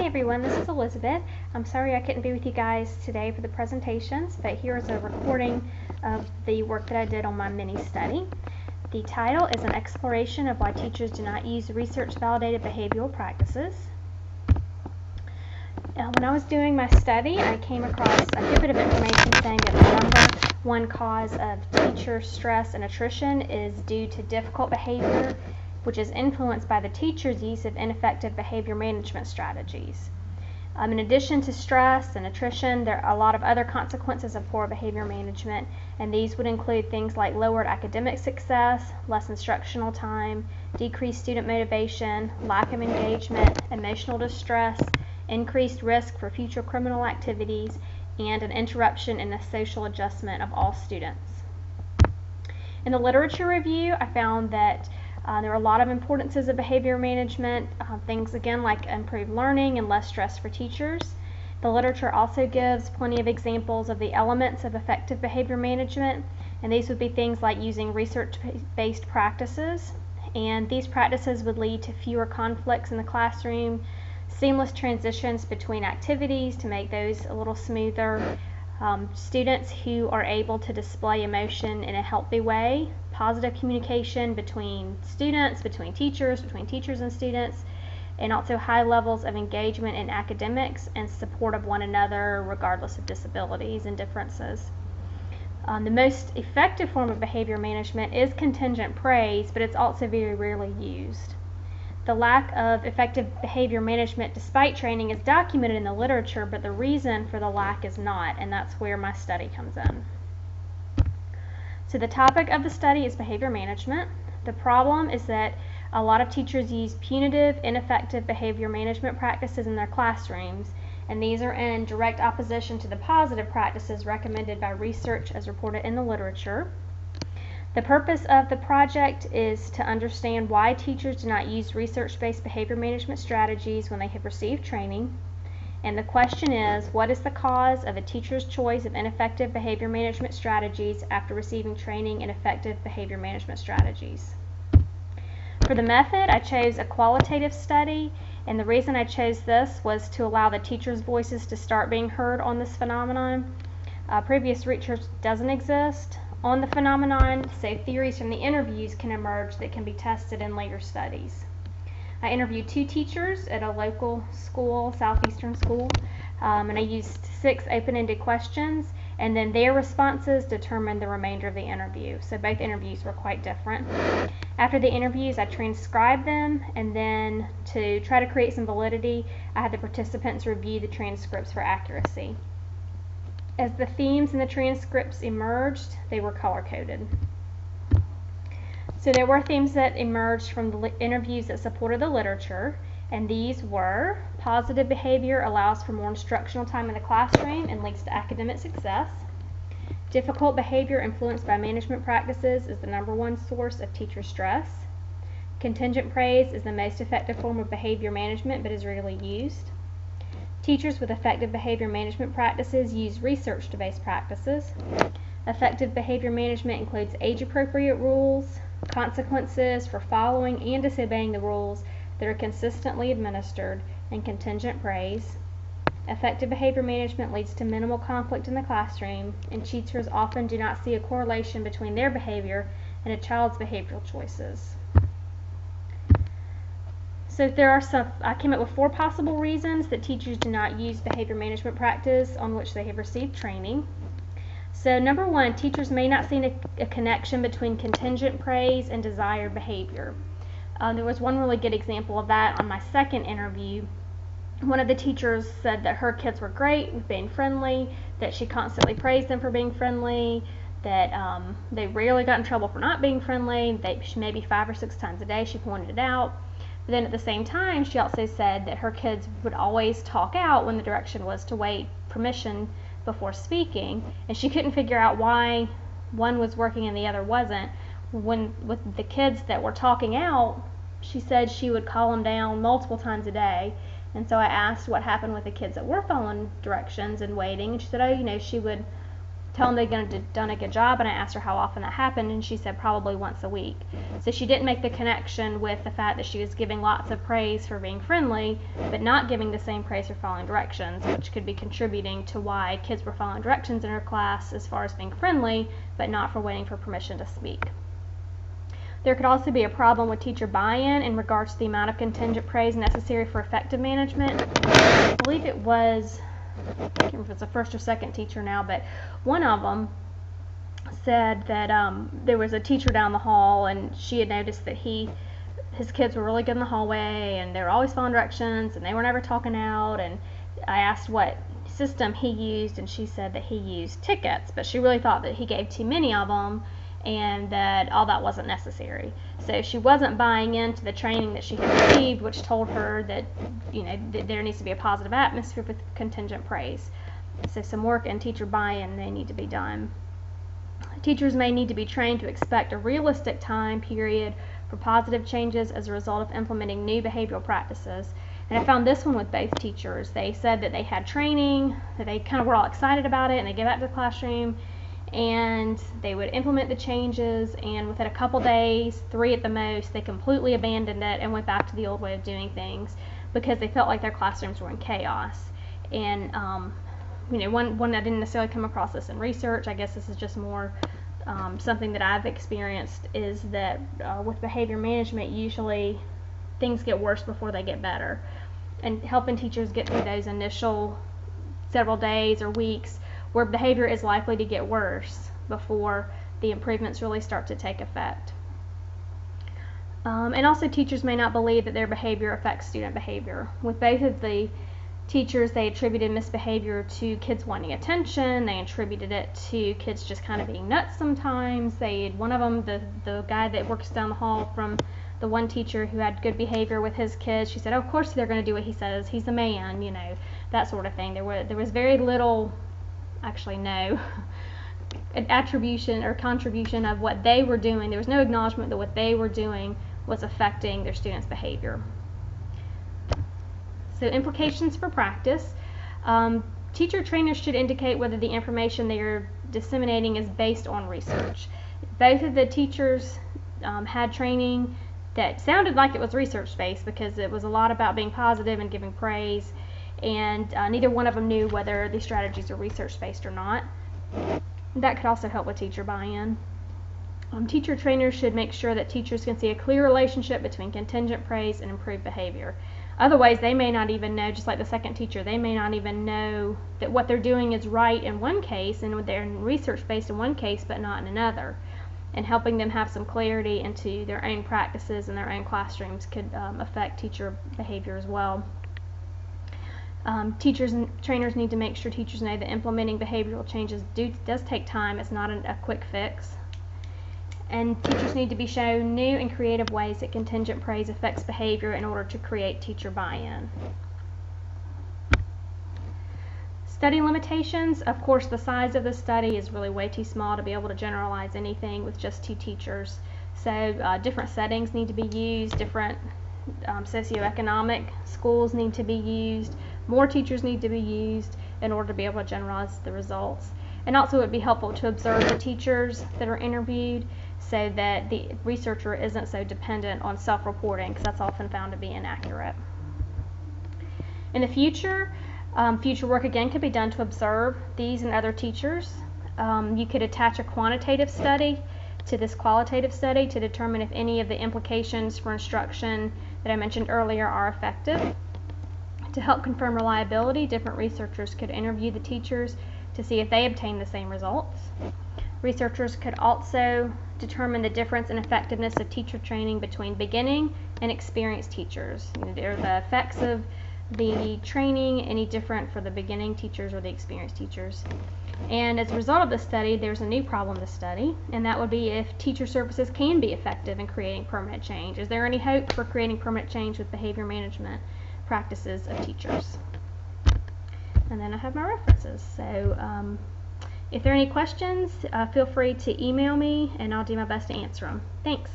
Hey everyone, this is Elizabeth. I'm sorry I couldn't be with you guys today for the presentations, but here's a recording of the work that I did on my mini study. The title is An Exploration of Why Teachers Do Not Use Research-Validated Behavioral Practices. When I was doing my study, I came across a good bit of information saying that the number one cause of teacher stress and attrition is due to difficult behavior, which is influenced by the teacher's use of ineffective behavior management strategies. In addition to stress and attrition, there are a lot of other consequences of poor behavior management, and these would include things like lowered academic success, less instructional time, decreased student motivation, lack of engagement, emotional distress, increased risk for future criminal activities, and an interruption in the social adjustment of all students. In the literature review, I found that there are a lot of importances of behavior management, things again like improved learning and less stress for teachers. The literature also gives plenty of examples of the elements of effective behavior management, and these would be things like using research-based practices, and these practices would lead to fewer conflicts in the classroom, seamless transitions between activities to make those a little smoother, students who are able to display emotion in a healthy way, positive communication between students, between teachers and students, and also high levels of engagement in academics and support of one another regardless of disabilities and differences. The most effective form of behavior management is contingent praise, but it's also very rarely used. The lack of effective behavior management despite training is documented in the literature, but the reason for the lack is not, and that's where my study comes in. So the topic of the study is behavior management. The problem is that a lot of teachers use punitive, ineffective behavior management practices in their classrooms, and these are in direct opposition to the positive practices recommended by research as reported in the literature. The purpose of the project is to understand why teachers do not use research-based behavior management strategies when they have received training. And the question is, what is the cause of a teacher's choice of ineffective behavior management strategies after receiving training in effective behavior management strategies? For the method, I chose a qualitative study, and the reason I chose this was to allow the teachers' voices to start being heard on this phenomenon. Previous research doesn't exist on the phenomenon, so theories from the interviews can emerge that can be tested in later studies. I interviewed 2 teachers at a local school, southeastern school, and I used 6 open-ended questions, and then their responses determined the remainder of the interview. So both interviews were quite different. After the interviews, I transcribed them, and then to try to create some validity, I had the participants review the transcripts for accuracy. As the themes in the transcripts emerged, they were color-coded. So there were themes that emerged from the interviews that supported the literature, and these were: positive behavior allows for more instructional time in the classroom and leads to academic success. Difficult behavior influenced by management practices is the #1 source of teacher stress. Contingent praise is the most effective form of behavior management but is rarely used. Teachers with effective behavior management practices use research-based practices. Effective behavior management includes age-appropriate rules, consequences for following and disobeying the rules that are consistently administered, and contingent praise. Effective behavior management leads to minimal conflict in the classroom, and teachers often do not see a correlation between their behavior and a child's behavioral choices. So I came up with 4 possible reasons that teachers do not use behavior management practice on which they have received training. So #1, teachers may not see a connection between contingent praise and desired behavior. There was one really good example of that on my second interview. One of the teachers said that her kids were great with being friendly, that she constantly praised them for being friendly, that they rarely got in trouble for not being friendly, maybe 5 or 6 times a day she pointed it out. But then at the same time, she also said that her kids would always talk out when the direction was to wait permission before speaking, and she couldn't figure out why one was working and the other wasn't. When with the kids that were talking out, she said she would call them down multiple times a day, and so I asked what happened with the kids that were following directions and waiting, and she said, she would tell them they'd done a good job, and I asked her how often that happened, and she said probably once a week. So she didn't make the connection with the fact that she was giving lots of praise for being friendly, but not giving the same praise for following directions, which could be contributing to why kids were following directions in her class as far as being friendly, but not for waiting for permission to speak. There could also be a problem with teacher buy-in in regards to the amount of contingent praise necessary for effective management. I believe it was, I can't remember if it's a first or second teacher now, but one of them said that there was a teacher down the hall, and she had noticed that his kids were really good in the hallway, and they were always following directions, and they were never talking out. And I asked what system he used, and she said that he used tickets, but she really thought that he gave too many of them, and that all that wasn't necessary. So she wasn't buying into the training that she had received, which told her that, that there needs to be a positive atmosphere with contingent praise. So some work and teacher buy-in may need to be done. Teachers may need to be trained to expect a realistic time period for positive changes as a result of implementing new behavioral practices. And I found this one with both teachers. They said that they had training, that they kind of were all excited about it, and they get back to the classroom, and they would implement the changes, and within a couple days, 3 at the most, they completely abandoned it and went back to the old way of doing things because they felt like their classrooms were in chaos. And one I didn't necessarily come across this in research, I guess this is just more something that I've experienced, is that with behavior management, usually things get worse before they get better. And helping teachers get through those initial several days or weeks where behavior is likely to get worse before the improvements really start to take effect. And also, teachers may not believe that their behavior affects student behavior. With both of the teachers, they attributed misbehavior to kids wanting attention. They attributed it to kids just kind of being nuts sometimes. One of them, the guy that works down the hall from the one teacher who had good behavior with his kids, she said, "Oh, of course they're going to do what he says. He's the man," that sort of thing. There was very little, actually no, attribution or contribution of what they were doing. There was no acknowledgement that what they were doing was affecting their students' behavior. So implications for practice. Teacher trainers should indicate whether the information they are disseminating is based on research. Both of the teachers had training that sounded like it was research-based because it was a lot about being positive and giving praise, and neither one of them knew whether the strategies are research-based or not. That could also help with teacher buy-in. Teacher trainers should make sure that teachers can see a clear relationship between contingent praise and improved behavior. Otherwise, they may not even know, just like the second teacher, they may not even know that what they're doing is right in one case and they're research-based in one case but not in another. And helping them have some clarity into their own practices and their own classrooms could affect teacher behavior as well. Teachers and trainers need to make sure teachers know that implementing behavioral changes does take time. It's not a quick fix. And teachers need to be shown new and creative ways that contingent praise affects behavior in order to create teacher buy-in. Study limitations. Of course, the size of the study is really way too small to be able to generalize anything with just 2 teachers. So different settings need to be used, different socioeconomic schools need to be used, more teachers need to be used in order to be able to generalize the results. And also it would be helpful to observe the teachers that are interviewed so that the researcher isn't so dependent on self-reporting, because that's often found to be inaccurate. In the future, future work again could be done to observe these and other teachers. You could attach a quantitative study to this qualitative study to determine if any of the implications for instruction that I mentioned earlier are effective. To help confirm reliability, different researchers could interview the teachers to see if they obtain the same results. Researchers could also determine the difference in effectiveness of teacher training between beginning and experienced teachers. Are the effects of the training any different for the beginning teachers or the experienced teachers? And as a result of the study, there's a new problem to study, and that would be if teacher services can be effective in creating permanent change. Is there any hope for creating permanent change with behavior management practices of teachers? And then I have my references. So if there are any questions, feel free to email me and I'll do my best to answer them. Thanks.